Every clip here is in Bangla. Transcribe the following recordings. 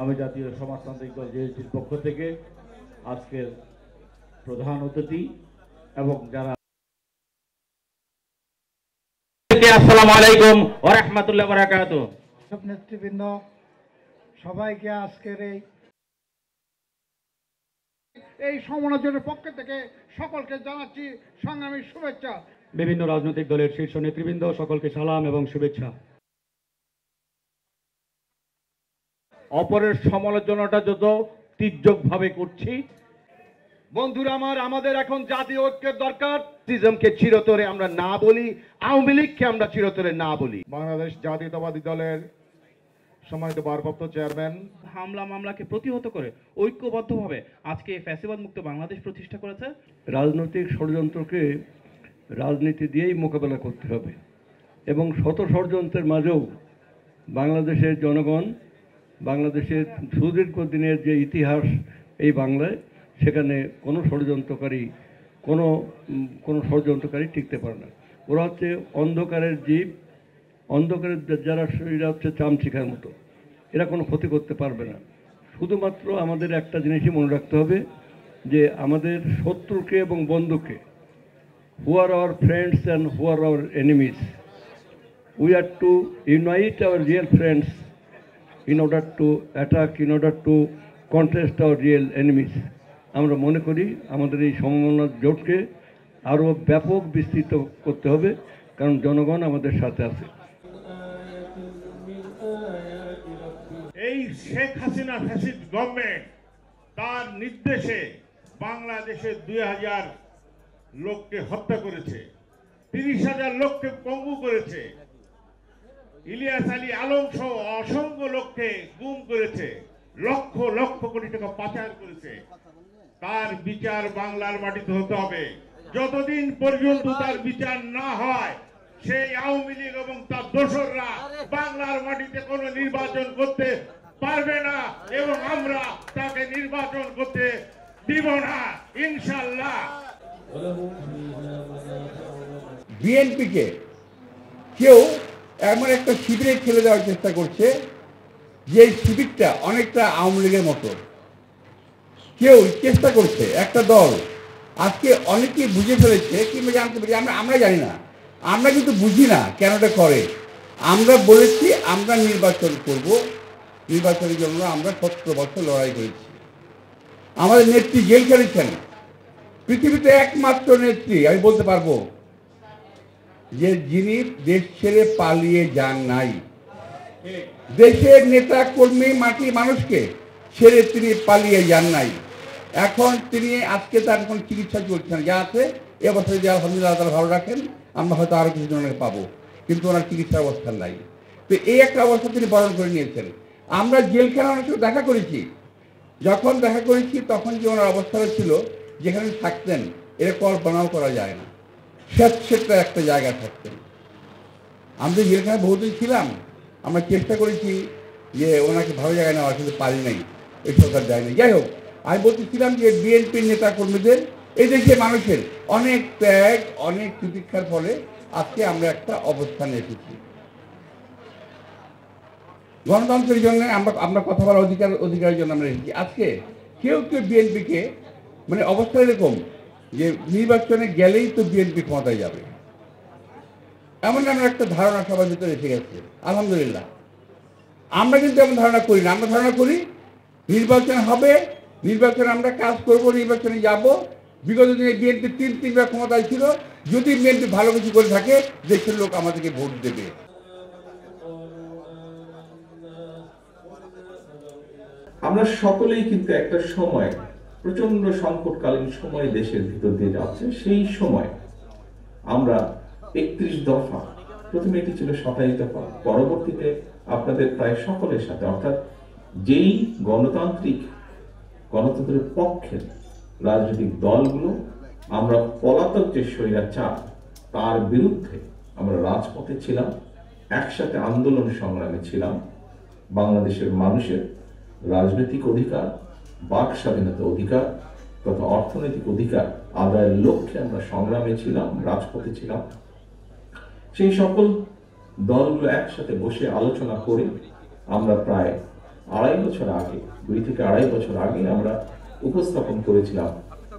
আমি জাতীয় সমাজতান্ত্রিক দল জেএসডির পক্ষ থেকে আজকের প্রধান অতিথি এবং যারা আসসালামু আলাইকুম ওয়া রাহমাতুল্লাহি ওয়া বারাকাতুহু নেতৃবৃন্দ সবাইকে আজকের এই সমালোচনের পক্ষ থেকে সকলকে জানাচ্ছি সংগ্রামী শুভেচ্ছা। বিভিন্ন রাজনৈতিক দলের শীর্ষ নেতৃবৃন্দ সকলকে সালাম এবং শুভেচ্ছা। অপরের সমালোচনাটা যত তীর্যকভাবে করছি। বন্ধুরা আমার, আমাদের এখন জাতীয় ঐক্যের দরকার। সিজমকে চিরতরে আমরা না বলি, আওয়ামী লীগকে আমরা চিরতরে না বলি। বাংলাদেশ জাতীয়তাবাদী দলের সম্মানিত ভারপ্রাপ্ত চেয়ারম্যান হামলা মামলাকে প্রতিহত করে ঐক্যবদ্ধভাবে আজকে ফ্যাসিবাদ মুক্ত বাংলাদেশ প্রতিষ্ঠা করেছে। রাজনৈতিক ষড়যন্ত্রকে রাজনীতি দিয়েই মোকাবেলা করতে হবে এবং শত ষড়যন্ত্রের মাঝেও বাংলাদেশের জনগণ, বাংলাদেশের সুদীর্ঘ দিনের যে ইতিহাস এই বাংলায়, সেখানে কোনো ষড়যন্ত্রকারী টিকতে পারে না। ওরা হচ্ছে অন্ধকারের জীব, অন্ধকারের যারা এরা হচ্ছে চামচিকার মতো, এরা কোনো ক্ষতি করতে পারবে না। শুধুমাত্র আমাদের একটা জিনিসই মনে রাখতে হবে যে আমাদের শত্রুকে এবং বন্ধুকে, who are our friends and who are our enemies, we are to unite our real friends in order to attack, in order to contest our real enemies. আমরা মনে করি আমাদের এই সমন্বয় জোটকে আরও ব্যাপক বিস্তৃত করতে হবে, কারণ জনগণ আমাদের সাথে আছে। এই শেখ হাসিনা ফ্যাসিস্ট গভর্নমেন্ট তার নির্দেশে বাংলাদেশে 2000 লোককে হত্যা করেছে, 30,000 লোককে পঙ্গু করেছে, ইলিয়াস আলী আলম সহ অসংখ্য লোককে গুম করেছে, লক্ষ লক্ষ কোটি টাকা পাচার করেছে। তার বিচার বাংলার মাটিতে হতে হবে। যতদিন পর্যন্ত তার বিচার না হয়, সেই আওয়ামী লীগ এবং তার দোসররা বাংলার মাটিতে কোনো নির্বাচন করতে পারবে না এবং আমরা তাকে নির্বাচন করতে দিব না, ইনশাআল্লাহ। বিএনপিকে কেউ এমন একটা শিবিরে ঠেলে দেওয়ার চেষ্টা করছে যে শিবিরটা অনেকটা আওয়ামী লীগের মতো। কেউ চেষ্টা করছে, একটা দল আজকে অনেকে বুঝে ফেলেছে কিংবা জানতে পারি, আমরা জানি না, আমরা কিন্তু বুঝি না কেন এটা করে। আমরা বলেছি আমরা নির্বাচন করব, নির্বাচনের জন্য আমরা 17 বছর লড়াই করেছি। আমাদের নেত্রী জেল খেলেছেন, পৃথিবীতে একমাত্র নেত্রী আমি বলতে পারবো যে যিনি দেশ ছেড়ে পালিয়ে যান নাই। দেশের নেতা কর্মী মাটি মানুষকে ছেড়ে তিনি পালিয়ে যান নাই। এখন তিনি আজকে তার এখন চিকিৎসা চলছেন, যা আছে এ অবস্থায় যে আলহামদুলিল্লাহ তারা ভালো রাখেন, আমরা হয়তো আরও কিছু জনকে পাবো, কিন্তু ওনার চিকিৎসার অবস্থা নাই। তো এই একটা অবস্থা তিনি বরণ করে নিয়েছেন। আমরা জেলখানা অনেক সময় দেখা করেছি, যখন দেখা করেছি তখন যে ওনার অবস্থাটা ছিল যেখানে থাকতেন এর কল্পনাও করা যায় না, স্বেচ্ছেটা একটা জায়গায় থাকতেন। আমরা জেলখানায় বহুদিন ছিলাম, আমরা চেষ্টা করেছি যে ওনাকে ভালো জায়গায় নেওয়ার, কিন্তু পারি নাই, এই সরকার দেয় নাই। যাই হোক, আমি বলতেছিলাম যে বিএনপির নেতা কর্মীদের, এই দেশে মানুষের অনেক ত্যাগ, অনেক প্রতীক্ষার ফলে আজকে আমরা একটা অবস্থানে এসেছি। গণতন্ত্রের জন্য আমরা কথা বলার অধিকারের জন্য আমরা এসেছি। আজকে কেউ বিএনপিকে মানে অবস্থা এরকম যে নির্বাচনে গেলেই তো বিএনপি ক্ষমতায় যাবে, এমন আমরা একটা ধারণা সবার ভিতরে এসে গেছে। আলহামদুলিল্লাহ আমরা কিন্তু এমন ধারণা করি না। আমরা ধারণা করি নির্বাচন হবে, নির্বাচনে আমরা কাজ করব, নির্বাচনে যাব। বিগত দিনে বিএনপি 3বার ক্ষমতায় ছিল, যদি বিএনপি ভালো কিছু করে থাকে দেশের লোক আমাদেরকে ভোট দেবে। আমরা সকলেই কিন্তু একটা সময়, প্রচন্ড সংকটকালীন সময় দেশের ভিতর দিয়ে যাচ্ছে। সেই সময় আমরা 31 দফা, প্রথমে এটি ছিল 27 দফা, পরবর্তীতে আপনাদের প্রায় সকলের সাথে, অর্থাৎ যেই গণতন্ত্রের পক্ষের রাজনৈতিক দলগুলো আমরা পলাতক যে স্বৈরাচার তার বিরুদ্ধে আমরা রাজপথে ছিলাম, একসাথে আন্দোলন সংগ্রামে ছিলাম। বাংলাদেশের মানুষের রাজনৈতিক অধিকার, বাক স্বাধীনতা অধিকার তথা অর্থনৈতিক অধিকার আদায়ের লক্ষ্যে আমরা সংগ্রামে ছিলাম, রাজপথে ছিলাম। সেই সকল দলগুলো একসাথে বসে আলোচনা করে আমরা প্রায় 2 থেকে আড়াই বছর আগে আমরা উপস্থাপন করেছিলাম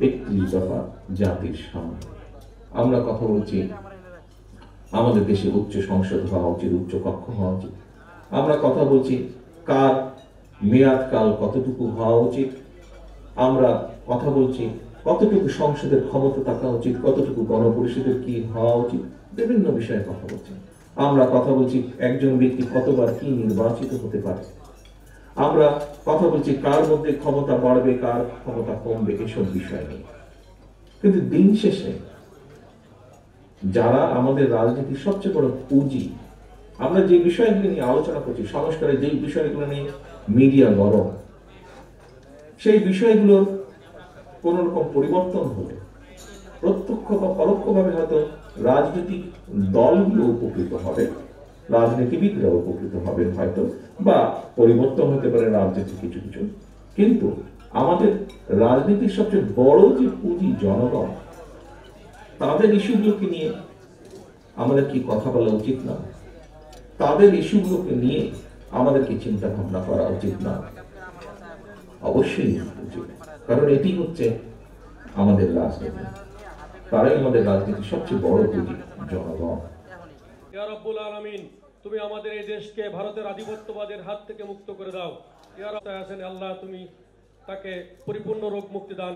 31 দফা জাতির সামনে। আমরা কথা বলছি আমাদের দেশে উচ্চ সংসদ হওয়া উচিত, উচ্চ কক্ষ হওয়া উচিত। আমরা কথা বলছি কার মেয়াদকাল কতটুকু হওয়া উচিত। আমরা কথা বলছি কতটুকু সংসদের ক্ষমতা থাকা উচিত, কতটুকু গণপরিষদের কি হওয়া উচিত, বিভিন্ন বিষয়ে কথা বলছি। আমরা কথা বলছি একজন ব্যক্তি কতবার কি নির্বাচিত হতে পারে। আমরা কথা বলছি কার মধ্যে ক্ষমতা বাড়বে, কার ক্ষমতা কমবে, এসব বিষয় নিয়ে। কিন্তু দিন শেষে যারা আমাদের রাজনীতির সবচেয়ে বড় পুঁজি, আমরা যে বিষয়গুলো নিয়ে আলোচনা করছি, সংস্কারের যে বিষয়গুলো নিয়ে মিডিয়া গরম, সেই বিষয়গুলোর কোন রকম পরিবর্তন হলে প্রত্যক্ষ বা পরোক্ষভাবে হয়তো রাজনৈতিক দলগুলো উপকৃত হবে, রাজনীতিবিদরা উপকৃত হবেন হয়তো, বা পরিবর্তন হতে পারে রাজনীতি কিছু কিছু। কিন্তু আমাদের রাজনীতির সবচেয়ে বড় যে পুঁজি জনগণ, তাদের ইস্যুগুলোকে নিয়ে আমাদের কি কথা বলা উচিত না? তাদের ইস্যুগুলোকে নিয়ে আমাদের কি চিন্তা ভাবনা করা উচিত না? অবশ্যই উচিত, কারণ এটি হচ্ছে আমাদের রাজনীতি। তারাই আমাদের রাজনীতির সবচেয়ে বড় পুঁজি, জনগণ। ইয়া রাব্বুল আলামিন, তুমি আমাদের এই দেশকে ভারতের আধিপত্যবাদের হাত থেকে মুক্ত করে দাও। ইয়া রাব্বুল আলামিন, আল্লাহ তুমি তাকে পরিপূর্ণ রোগ মুক্তি দান